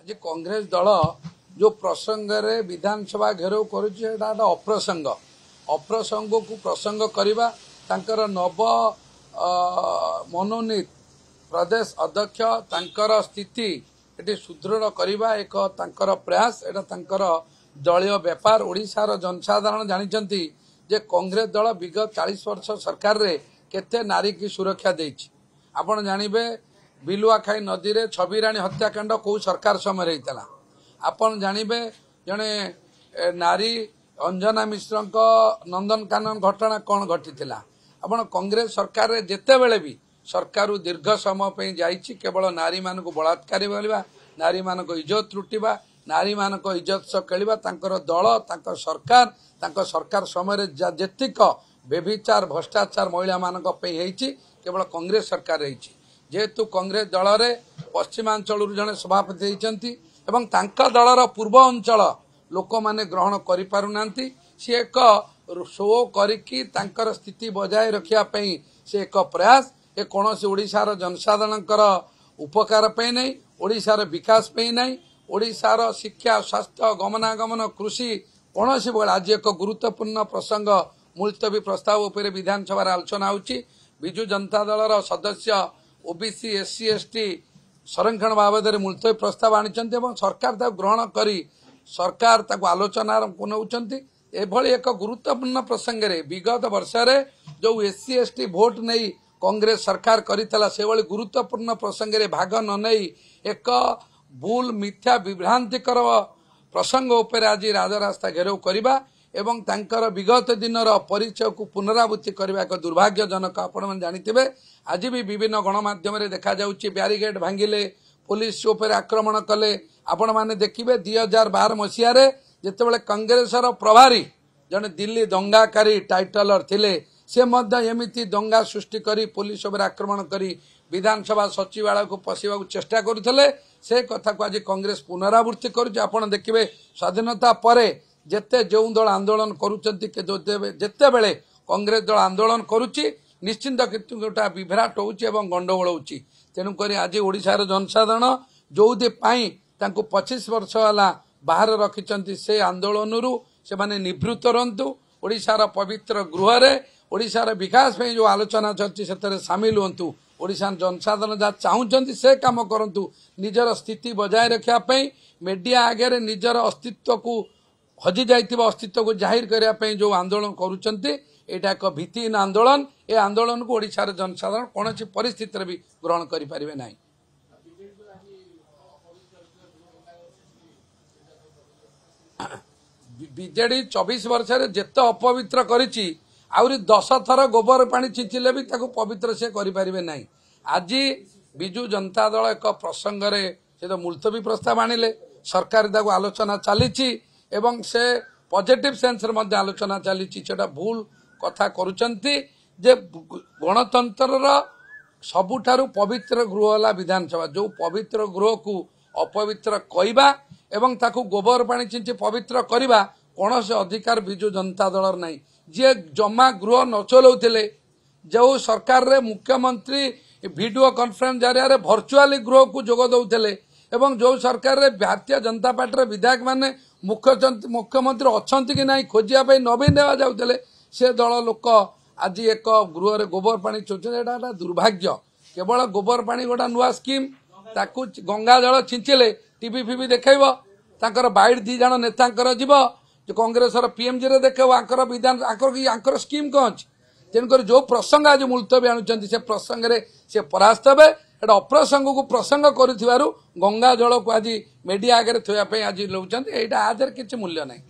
आज कांग्रेस दल जो प्रसंग रे विधानसभा घेराव करुचे अप्रसंग अप्रसंग को प्रसंग करवा तांकर नव मनोनीत प्रदेश अध्यक्ष तांकर स्थिति ये सुदृढ़ करवा एक तांकर प्रयास एटा तांकर दलीय व्यापार ओडिशार जनसाधारण जानिचंती जे कांग्रेस दल विगत 40 वर्ष सरकार रे केते नारी की सुरक्षा देछि। आपण जानिबे बिलुआखाई नदी रे छबिराणी हत्याकांड कौ सरकार समय होता आपण जानिबे जने नारी अंजना मिश्र नंदनकानन घटना कौन घटी आपण कांग्रेस सरकार रे जेते बेले भी सरकार दीर्घ समय पे जाइछि केवल नारी मानक बलात्कारी बोलवा नारी मानक इज्जत लुटिबा नारी मानक इज्जत सह खेलिबा तांकर दल तांकर सरकार समय जेतिक बेभिचार भ्रष्टाचार महिला मानक पे हेछि केवल कांग्रेस सरकार रही जेहेतु कांग्रेस दल रे पश्चिमांचल जड़े सभापति होती एवं तांका दलर पूर्व अंचल लोक माने ग्रहण करि पारुनांती से एक शो करिकी तांकर स्थिति बजाय रखिया पई से एक प्रयास ए कोनोसी ओडिशार जनसाधारणकर उपकार पे नहीं ओडिशार विकास पे नहीं ओडिशार शिक्षा स्वास्थ्य गमनागमन कृषि कोनोसी बेला आज एक गुरुत्वपूर्ण प्रसंग मुलतवी प्रस्ताव उपर विधानसभा आलोचना होची। बिजु जनता दलर सदस्य ओबीसी एससी एसटी संरक्षण बाबद मुलतवी प्रस्ताव आनिचंती एवं सरकार ताको ग्रहण करी सरकार ताको आलोचना नौचंती एभली एक गुरुत्वपूर्ण प्रसंग रे विगत वर्ष रे जो एससी एसटी वोट नहीं कांग्रेस सरकार करितला से भली गुरुत्वपूर्ण प्रसंग रे भाग न नहीं एक भूल मिथ्या विभ्रांतिकर प्रसंग उपर आज राजरास्ता घेराव करवा एवं तांकर विगत दिनर परिचय को पुनरावृत्ति करने एक दुर्भाग्यजनक आपण जानिथिबे आज भी विभिन्न गणमाध्यम रे देखा जाउची बैरिकेड भांगिले पुलिस उपर आक्रमण कले आपण माने देखिबे 2012 मसिया रे जेतेबेले कांग्रेसर प्रभारी जने दिल्ली दंगाकारी टाइटलर थिले से मध्य एमिति दंगा सृष्टि करी पुलिस उपर आक्रमण करी विधानसभा सचिवालय को पशिबा को चेष्टा करुथले से कथा को आज कांग्रेस पुनरावृत्ति करूची। आपण देखिबे स्वाधीनता परे जेते जो दल आंदोलन करुचंती जेते बेले कांग्रेस दल आंदोलन करुची निश्चिंत किंतु गोटा विभ्राट होउची एवं गंडगोल होउची। तेणु करी आज ओडिशार जनसाधारण जोदि पाई तांको 25 वर्ष वाला बाहर रखिचंती से आंदोलन रु से माने निवृत्त रहंतु ओडिशार पवित्र गृह रे ओडिशार विकास पे जो आलोचना चलती से सामिल होंतु ओडिशार जनसाधारण जहाँ चाहूचंती से काम करंतु निजर स्थिति बजाय रखिया पई मीडिया आगे निजर अस्तित्व को हजि जाइतिबा अस्तित्व को जाहिर करिया पई जो आंदोलन करूचंती एटा एक भित्तिहीन आंदोलन ए आंदोलन को ओडिशार जनसाधारण कोनोसी परिस्थिति रे भी ग्रहण करि परिबे नाही। बीजेडी 24 वर्ष रे जेते अपवित्र करिछि आउरी 10 थर गोबर पानी छिंचिले भी ताको पवित्र से करि परिबे नाही। आज बिजु जनता दल एक प्रसंग रे से तो मुलतवी प्रस्ताव आनिले सरकार ताको आलोचना चलीछि एवं से पॉजिटिव सेंस रे मध्य आलोचना चलीछि सेटा भूल कथा करूचंती जे गणतंत्र सबुठारु पवित्र गृह वाला विधानसभा जो पवित्र गृह को अपवित्र कहवा एवं ताकू गोबर पानी छिंची पवित्र करवा कौन से अधिकार बिजु जनता दलर नहीं जे जमा गृह न चलाउथिले जो सरकार रे मुख्यमंत्री वीडियो कॉन्फ्रेंस जरिया भर्चुआली गृह को जोग दउथिले एवं जो सरकार रे भारतीय जनता पार्टी रे विधायक माने मुख्यमंत्री अच्छी कि नहीं खोजिया नवीन देवा जाउथिले से दल लोक आज एक गृह रे गोबर पानी चोचन दुर्भाग्य केवल गोबर पानी गोटा नुआ स्कीम ताकू गंगा जल छिंचिले टीवी फीवी देखैब तांकर बाइट दी जण नेतांकर जीव जो कांग्रेस पीएमजी रे देखैब आंकर विधान आंकर स्कीम कौन अछि। तेणुकर जो प्रसंग आज मुलतवी आणुचंती से प्रसंग रे से परास्त हेबे एटा अप्रसंग को प्रसंग करिथिबारु गंगा जल को आज मीडिया आगे थोया पे आज लौचंती एटा आदर किछि मूल्य नाही।